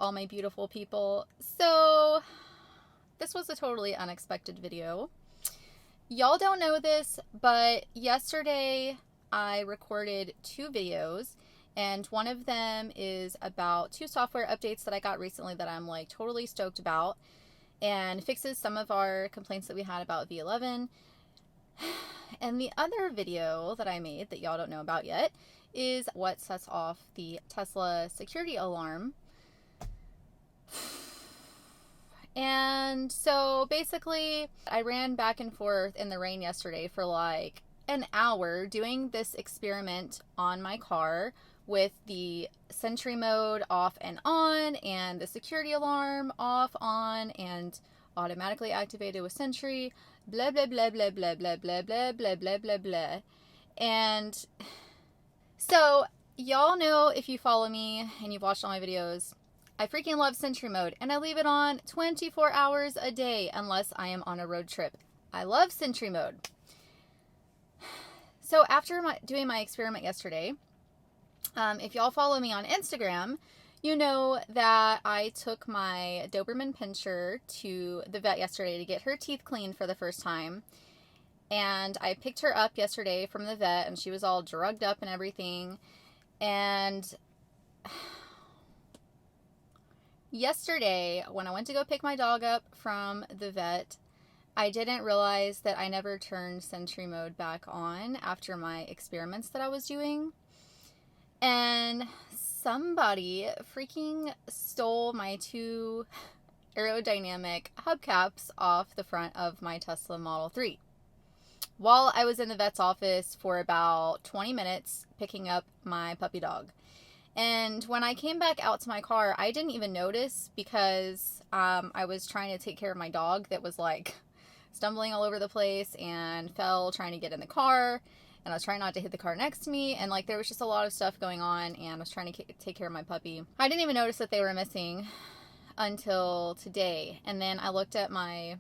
all my beautiful people. So, this was a totally unexpected video. Y'all don't know this, but yesterday I recorded 2 videos, and one of them is about 2 software updates that I got recently that I'm like totally stoked about, and fixes some of our complaints that we had about V11. And the other video that I made that y'all don't know about yet is what sets off the Tesla security alarm. And so basically, I ran back and forth in the rain yesterday for like an hour doing this experiment on my car with the Sentry mode off and on, and the security alarm off, on, and automatically activated with Sentry, blah, blah, blah, blah, blah, blah, blah, blah, blah, blah, blah, blah. And so, y'all know, if you follow me and you've watched all my videos, I freaking love Sentry mode, and I leave it on 24 hours a day unless I am on a road trip. I love Sentry mode. So after doing my experiment yesterday, if y'all follow me on Instagram, you know that I took my Doberman Pinscher to the vet yesterday to get her teeth cleaned for the first time. And I picked her up yesterday from the vet, and she was all drugged up and everything. And yesterday, when I went to go pick my dog up from the vet, I didn't realize that I never turned Sentry mode back on after my experiments that I was doing. And somebody freaking stole my 2 aerodynamic hubcaps off the front of my Tesla Model 3 while I was in the vet's office for about 20 minutes picking up my puppy dog. And when I came back out to my car, I didn't even notice because I was trying to take care of my dog that was like stumbling all over the place and fell trying to get in the car. And I was trying not to hit the car next to me. And like there was just a lot of stuff going on, and I was trying to take care of my puppy. I didn't even notice that they were missing until today. And then I looked at my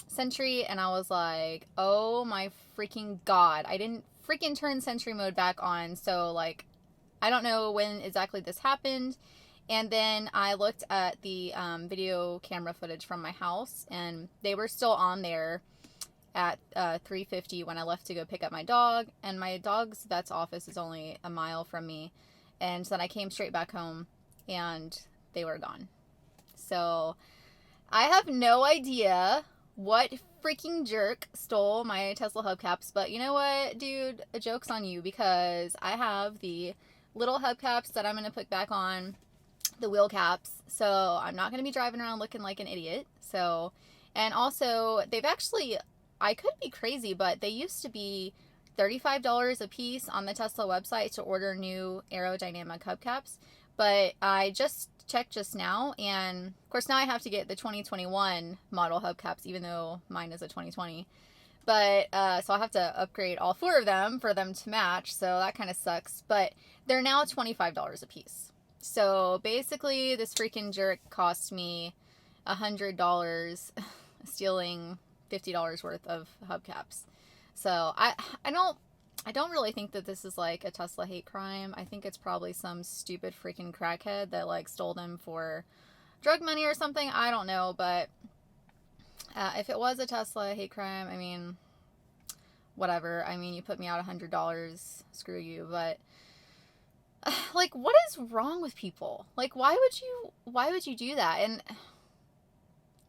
Sentry and I was like, oh my freaking God. I didn't freaking turn Sentry mode back on. So like, I don't know when exactly this happened. And then I looked at the video camera footage from my house, and they were still on there at 3:50 when I left to go pick up my dog. And my dog's vet's office is only a mile from me. And so then I came straight back home and they were gone. So I have no idea what freaking jerk stole my Tesla hubcaps. But you know what, dude? A joke's on you, because I have the little hubcaps that I'm going to put back on the wheel caps. So I'm not going to be driving around looking like an idiot. So, and also they've actually, I could be crazy, but they used to be $35 a piece on the Tesla website to order new aerodynamic hubcaps. But I just checked just now, and of course now I have to get the 2021 model hubcaps, even though mine is a 2020. But so I'll have to upgrade all 4 of them for them to match, so that kind of sucks. But they're now $25 a piece. So basically this freaking jerk cost me $100 stealing $50 worth of hubcaps. So I don't really think that this is like a Tesla hate crime. I think it's probably some stupid freaking crackhead that like stole them for drug money or something. I don't know, but if it was a Tesla hate crime, I mean, whatever. I mean, you put me out $100, screw you. But like, what is wrong with people? Like, why would you do that? And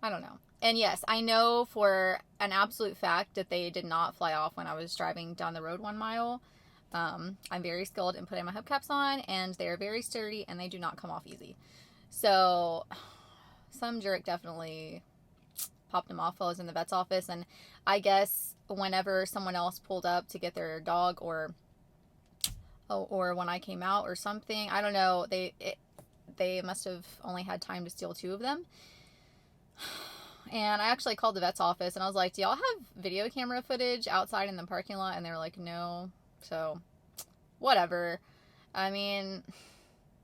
I don't know. And yes, I know for an absolute fact that they did not fly off when I was driving down the road 1 mile. I'm very skilled in putting my hubcaps on, and they are very sturdy, and they do not come off easy. So some jerk definitely popped them off while I was in the vet's office. And I guess whenever someone else pulled up to get their dog, or when I came out or something, I don't know, they must have only had time to steal 2 of them. And I actually called the vet's office and I was like, do y'all have video camera footage outside in the parking lot? And they were like, no. So whatever. I mean,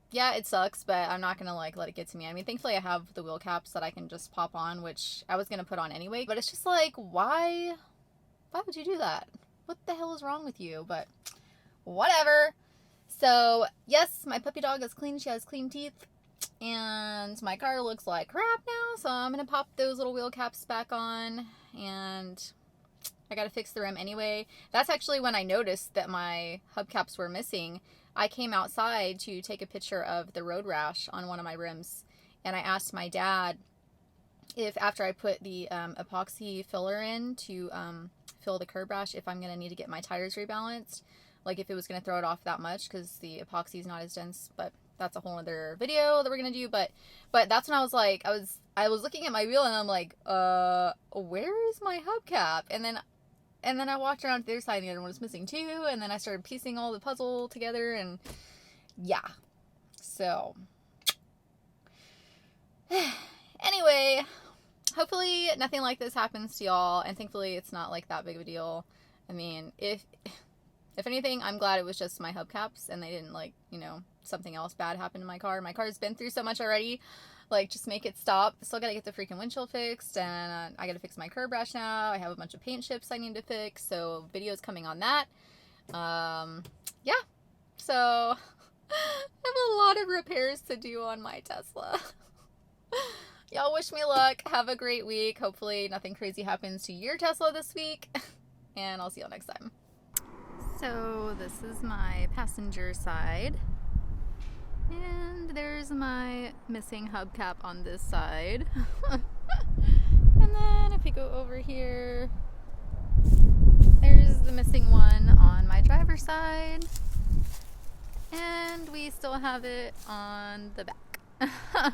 yeah, it sucks, but I'm not going to like let it get to me. I mean, thankfully I have the wheel caps that I can just pop on, which I was going to put on anyway. But it's just like, why would you do that? What the hell is wrong with you? But whatever. So yes, my puppy dog is clean. She has clean teeth. And my car looks like crap now, so I'm going to pop those little wheel caps back on, and I got to fix the rim anyway. That's actually when I noticed that my hubcaps were missing. I came outside to take a picture of the road rash on one of my rims, and I asked my dad if after I put the epoxy filler in to fill the curb rash, if I'm going to need to get my tires rebalanced, like if it was going to throw it off that much, because the epoxy is not as dense, but that's a whole other video that we're going to do. But that's when I was like, I was looking at my wheel and I'm like, where is my hubcap? And then I walked around to the other side and the other one was missing too. And then I started piecing all the puzzle together, and yeah. So anyway, hopefully nothing like this happens to y'all, and thankfully it's not like that big of a deal. I mean, if anything, I'm glad it was just my hubcaps and they didn't, like, you know, something else bad happened to my car. My car's been through so much already. Like, just make it stop. Still gotta get the freaking windshield fixed, and I gotta fix my curb rash now. I have a bunch of paint chips I need to fix, so videos coming on that. Yeah. So I have a lot of repairs to do on my Tesla. Y'all wish me luck. Have a great week. Hopefully nothing crazy happens to your Tesla this week. And I'll see y'all next time. So this is my passenger side. And there's my missing hubcap on this side. And then if we go over here, there's the missing one on my driver's side. And we still have it on the back.